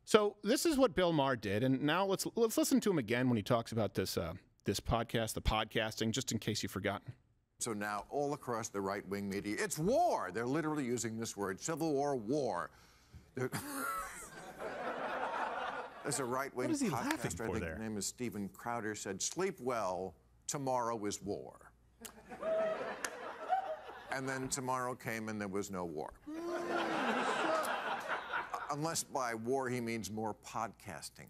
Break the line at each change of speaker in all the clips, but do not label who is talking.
So this is what Bill Maher did, and now let's listen to him again when he talks about this this podcast, the podcasting, just in case you've forgotten.
So now all across the right-wing media, it's war. They're literally using this word, civil war, war. There's a right-wing podcaster, I think his name is Steven Crowder, said, sleep well, tomorrow is war. And then tomorrow came and there was no war. Unless by war he means more podcasting.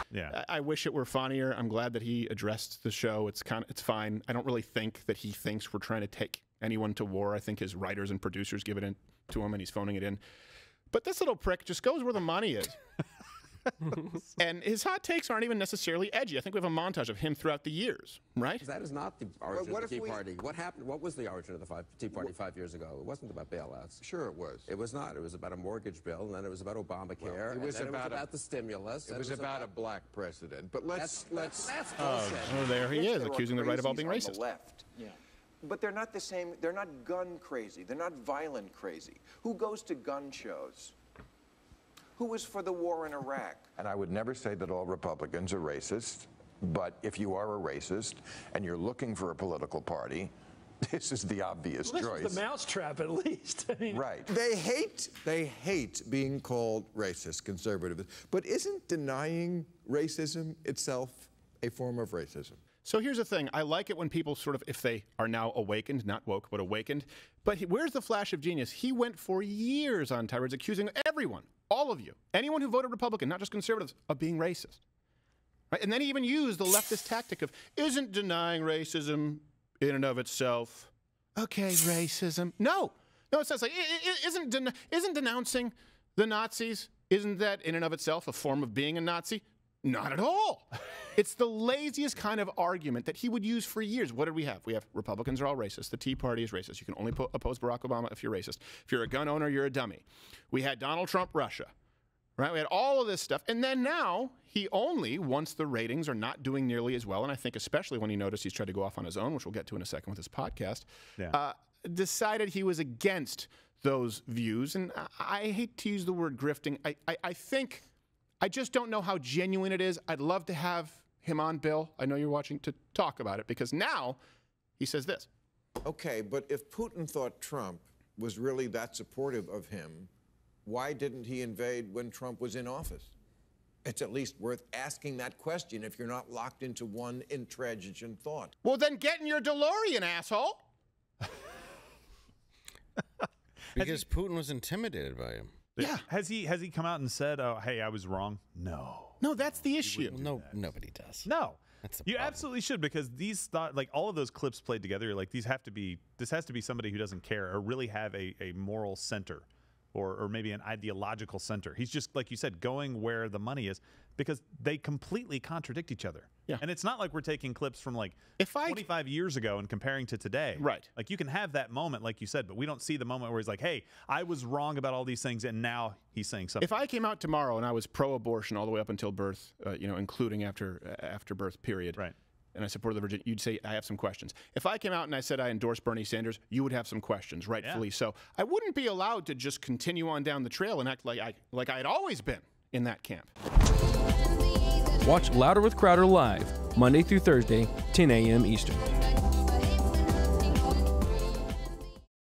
Yeah, I wish it were funnier. I'm glad that he addressed the show. It's fine. I don't really think that he thinks we're trying to take anyone to war. I think his writers and producers give it in to him, and he's phoning it in. But this little prick just goes where the money is. And his hot takes aren't even necessarily edgy. I think we have a montage of him throughout the years, right?
That is not the origin of the Tea Party. What happened? What was the origin of the Tea Party 5 years ago? It wasn't about bailouts.
Sure it was.
It was not. It was about a mortgage bill, and then it was about Obamacare. Well, it was about the stimulus.
It was about a black president. But let's
that's bullshit.
Oh, there he is, accusing the right of all being racist.
On the left. Yeah. But they're not the same. They're not gun crazy. They're not violent crazy. Who goes to gun shows? Who was for the war in Iraq?
And I would never say that all Republicans are racist, but if you are a racist and you're looking for a political party, this is the obvious choice.
This is the mousetrap, at least. I mean,
right. They hate being called racist, conservative. But isn't denying racism itself a form of racism?
So here's the thing. I like it when people sort of, if they are now awakened, not woke, but awakened. But where's the flash of genius? He went for years on tirades accusing everyone, all of you, anyone who voted Republican, not just conservatives, of being racist. Right? And then he even used the leftist tactic of, isn't denying racism in and of itself, okay, racism. No, it says like, isn't denouncing the Nazis, isn't that in and of itself a form of being a Nazi? Not at all. It's the laziest kind of argument that he would use for years. What did we have? We have Republicans are all racist. The Tea Party is racist. You can only oppose Barack Obama if you're racist. If you're a gun owner, you're a dummy. We had Donald Trump, Russia. Right? We had all of this stuff. And then now he only, once the ratings are not doing nearly as well, and I think especially when he noticed he's tried to go off on his own, which we'll get to in a second with his podcast, decided he was against those views. And I hate to use the word grifting. I think... I just don't know how genuine it is. I'd love to have him on, Bill. I know you're watching, to talk about it, because now he says this.
Okay, but if Putin thought Trump was really that supportive of him, why didn't he invade when Trump was in office? It's at least worth asking that question if you're not locked into one intransigent thought.
Well, then get in your DeLorean, asshole.
Because Putin was intimidated by him.
Yeah.
Has he come out and said, "Oh, hey, I was wrong"? No.
No, that's the issue.
No, nobody does.
No.
That's the
you
problem.
absolutely should, because these like all of those clips played together, like this has to be somebody who doesn't care or really have a moral center or maybe an ideological center. He's just, like you said, going where the money is, because they completely contradict each other.
Yeah.
And it's not like we're taking clips from like 25 years ago and comparing to today.
Right.
Like you can have that moment, like you said, but we don't see the moment where he's like, hey, I was wrong about all these things, and now he's saying something.
If I came out tomorrow and I was pro-abortion all the way up until birth, including after birth period,
right,
and I supported the Virginia, you'd say, I have some questions. If I came out and I said I endorsed Bernie Sanders, you would have some questions, rightfully so. I wouldn't be allowed to just continue on down the trail and act like I had always been in that camp.
Watch Louder with Crowder live, Monday through Thursday, 10 a.m. Eastern.